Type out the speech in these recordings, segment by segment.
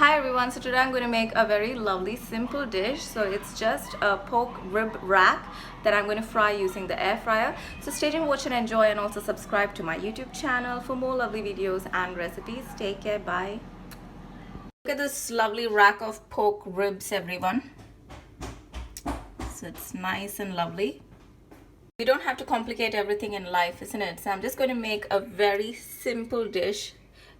Hi everyone, so today I'm going to make a very lovely simple dish. So it's just a pork rib rack that I'm going to fry using the air fryer. So stay tuned, watch and enjoy, and also subscribe to my YouTube channel for more lovely videos and recipes. Take care, bye. Look at this lovely rack of pork ribs, everyone. So it's nice and lovely. We don't have to complicate everything in life, isn't it? So I'm just going to make a very simple dish.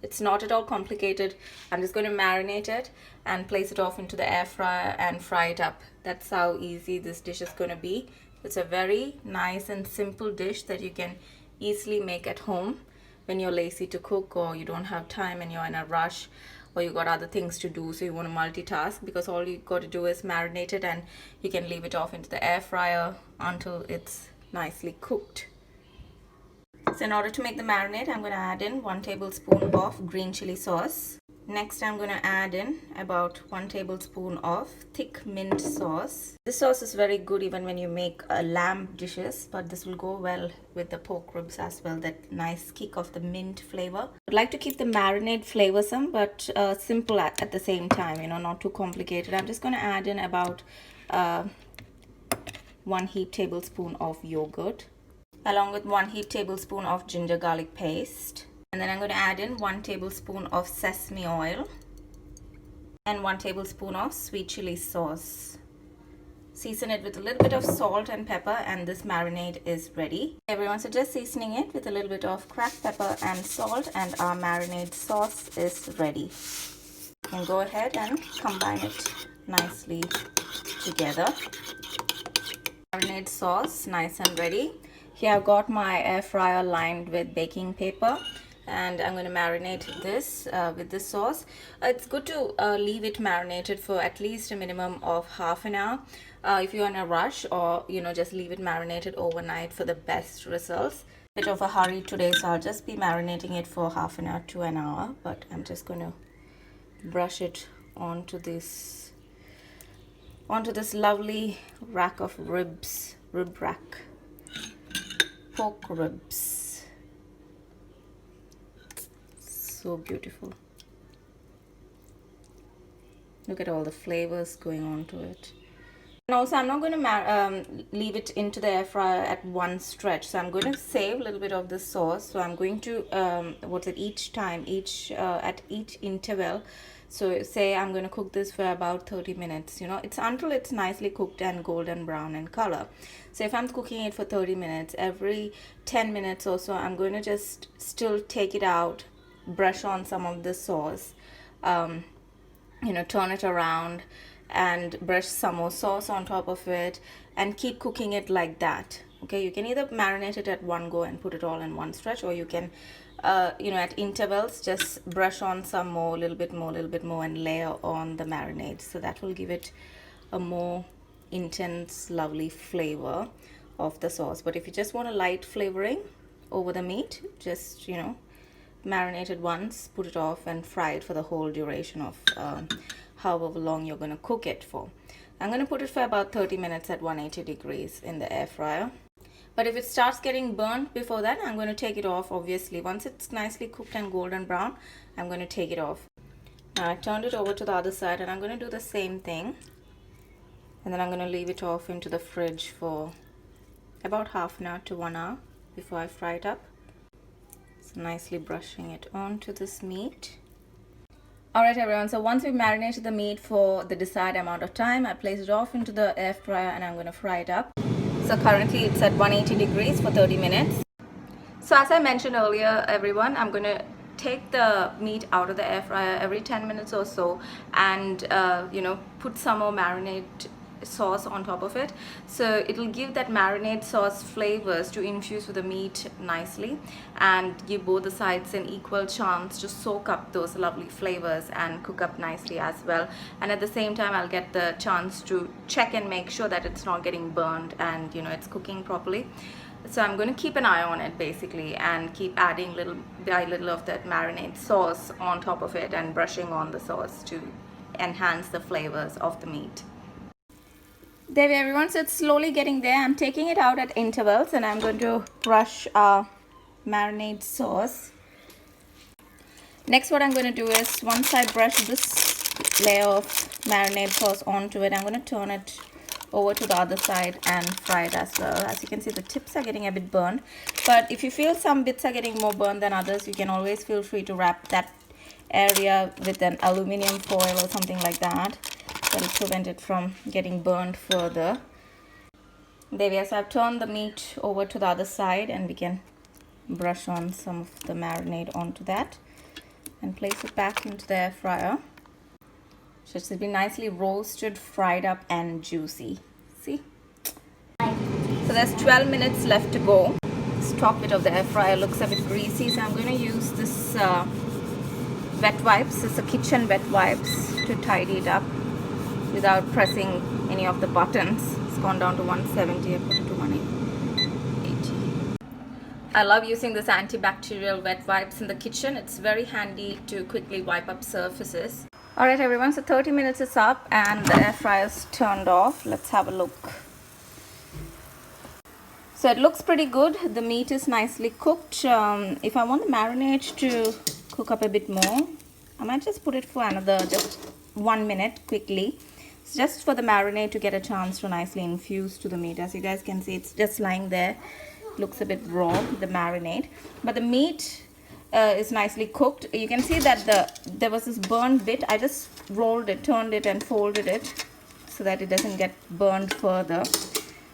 It's not at all complicated. I'm just going to marinate it and place it off into the air fryer and fry it up. That's how easy this dish is going to be. It's a very nice and simple dish that you can easily make at home when you're lazy to cook, or you don't have time and you're in a rush, or you got other things to do, so you want to multitask, because all you got to do is marinate it and you can leave it off into the air fryer until it's nicely cooked. So in order to make the marinade, I'm going to add in 1 tablespoon of green chili sauce. Next, I'm going to add in about 1 tablespoon of thick mint sauce. This sauce is very good even when you make lamb dishes, but this will go well with the pork ribs as well, that nice kick of the mint flavor. I'd like to keep the marinade flavorsome, but simple at the same time, you know, not too complicated. I'm just going to add in about 1 heaped tablespoon of yogurt, along with 1 heaped tablespoon of ginger garlic paste. And then I'm going to add in 1 tablespoon of sesame oil and 1 tablespoon of sweet chili sauce. Season it with a little bit of salt and pepper, and this marinade is ready. Everyone, so just seasoning it with a little bit of cracked pepper and salt, and our marinade sauce is ready. You can go ahead and combine it nicely together. Marinade sauce nice and ready. Here I've got my air fryer lined with baking paper, and I'm going to marinate this with this sauce. It's good to leave it marinated for at least a minimum of half an hour if you're in a rush, or just leave it marinated overnight for the best results. Bit of a hurry today, so I'll just be marinating it for half an hour to an hour, but I'm just going to brush it onto this lovely rack of ribs, rib rack. Pork ribs, so beautiful. Look at all the flavors going on to it. And also, I'm not going to leave it into the air fryer at one stretch, so I'm going to save a little bit of the sauce. So I'm going to at each interval. So say I'm going to cook this for about 30 minutes. It's until it's nicely cooked and golden brown in color. So if I'm cooking it for 30 minutes, every 10 minutes or so, I'm going to just still take it out, brush on some of the sauce, turn it around and brush some more sauce on top of it, and keep cooking it like that. Okay, you can either marinate it at one go and put it all in one stretch, or you can at intervals just brush on some more, a little bit more, and layer on the marinade. So that will give it a more intense, lovely flavor of the sauce. But if you just want a light flavoring over the meat, just marinate it once, put it off, and fry it for the whole duration of however long you're going to cook it for. I'm going to put it for about 30 minutes at 180 degrees in the air fryer. But if it starts getting burnt before that, I'm going to take it off, obviously. Once it's nicely cooked and golden brown, I'm going to take it off. Now I turned it over to the other side, and I'm going to do the same thing. And then I'm going to leave it off into the fridge for about half an hour to 1 hour before I fry it up. So nicely brushing it onto this meat. Alright everyone, so once we've marinated the meat for the desired amount of time, I place it off into the air fryer and I'm going to fry it up. So currently it's at 180 degrees for 30 minutes. So as I mentioned earlier, everyone, I'm going to take the meat out of the air fryer every 10 minutes or so, and put some more marinade sauce on top of it, so it'll give that marinade sauce flavors to infuse with the meat nicely, and give both the sides an equal chance to soak up those lovely flavors and cook up nicely as well. And at the same time, I'll get the chance to check and make sure that it's not getting burned and it's cooking properly. So I'm going to keep an eye on it basically, and keep adding little by little of that marinade sauce on top of it, and brushing on the sauce to enhance the flavors of the meat. There everyone, so it's slowly getting there. I'm taking it out at intervals, and I'm going to brush our marinade sauce. Next, what I'm going to do is, once I brush this layer of marinade sauce onto it. I'm going to turn it over to the other side and fry it as well. As you can see, the tips are getting a bit burned, but if you feel some bits are getting more burned than others, you can always feel free to wrap that area with an aluminum foil or something like that. That'll prevent it from getting burned further. There we are. So I've turned the meat over to the other side, and we can brush on some of the marinade onto that and place it back into the air fryer. So it should be nicely roasted, fried up and juicy. See? So there's 12 minutes left to go. This top bit of the air fryer looks a bit greasy, so I'm going to use this wet wipes. It's a kitchen wet wipes to tidy it up without pressing any of the buttons. It's gone down to 170. I put it to 180. I love using this antibacterial wet wipes in the kitchen. It's very handy to quickly wipe up surfaces. Alright everyone, so 30 minutes is up and the air fryer is turned off. Let's have a look. So it looks pretty good. The meat is nicely cooked. If I want the marinade to cook up a bit more, I might just put it for another just 1 minute quickly. It's just for the marinade to get a chance to nicely infuse to the meat. As you guys can see, it's just lying there. It looks a bit raw, the marinade. But the meat is nicely cooked. You can see that there was this burned bit. I just rolled it, turned it and folded it so that it doesn't get burned further.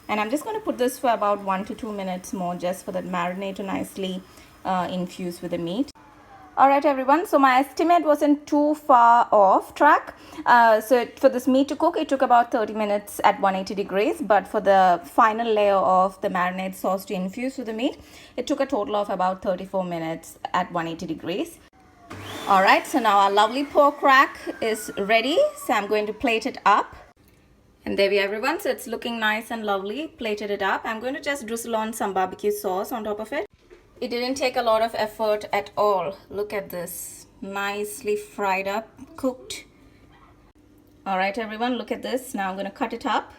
And I'm just going to put this for about 1 to 2 minutes more, just for that marinade to nicely infuse with the meat. Alright everyone, so my estimate wasn't too far off track. For this meat to cook, it took about 30 minutes at 180 degrees. But for the final layer of the marinade sauce to infuse with the meat, it took a total of about 34 minutes at 180 degrees. Alright, so now our lovely pork rack is ready. So I'm going to plate it up. And there we are everyone, so it's looking nice and lovely. Plated it up. I'm going to just drizzle on some barbecue sauce on top of it. It didn't take a lot of effort at all. Look at this. Nicely fried up, cooked. Alright everyone, look at this. Now I'm going to cut it up.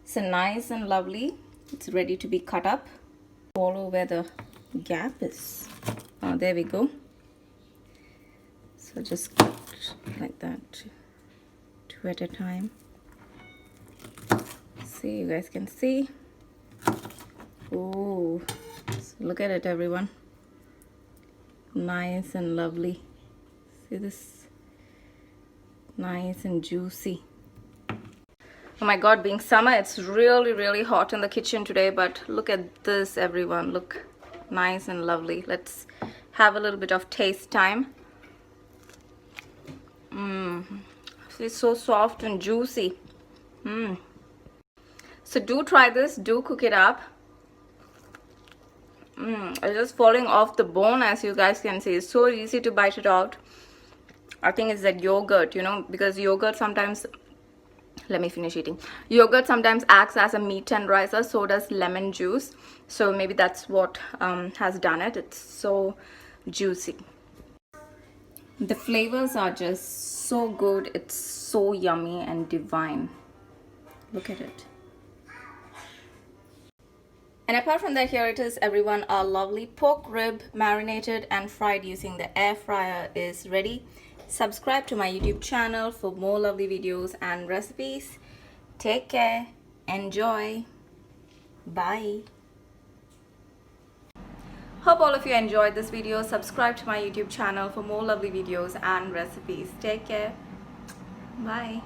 So nice and lovely. It's ready to be cut up. Follow where the gap is. Oh, there we go. So just cut like that. 2 at a time. See, you guys can see. Ooh. So look at it everyone. Nice and lovely. See this? Nice and juicy. Oh my god, being summer, it's really hot in the kitchen today, but look at this everyone. Look, nice and lovely. Let's have a little bit of taste time. It's so soft and juicy. So do try this, do cook it up. It's just falling off the bone, as you guys can see. It's so easy to bite it out. I think it's that yogurt, you know, because yogurt sometimes, let me finish eating. Yogurt sometimes acts as a meat tenderizer, so does lemon juice. So maybe that's what has done it. It's so juicy. The flavors are just so good. It's so yummy and divine. Look at it. And apart from that, here it is everyone, our lovely pork rib marinated and fried using the air fryer is ready. Subscribe to my YouTube channel for more lovely videos and recipes. Take care, enjoy, bye. Hope all of you enjoyed this video. Subscribe to my YouTube channel for more lovely videos and recipes. Take care, bye.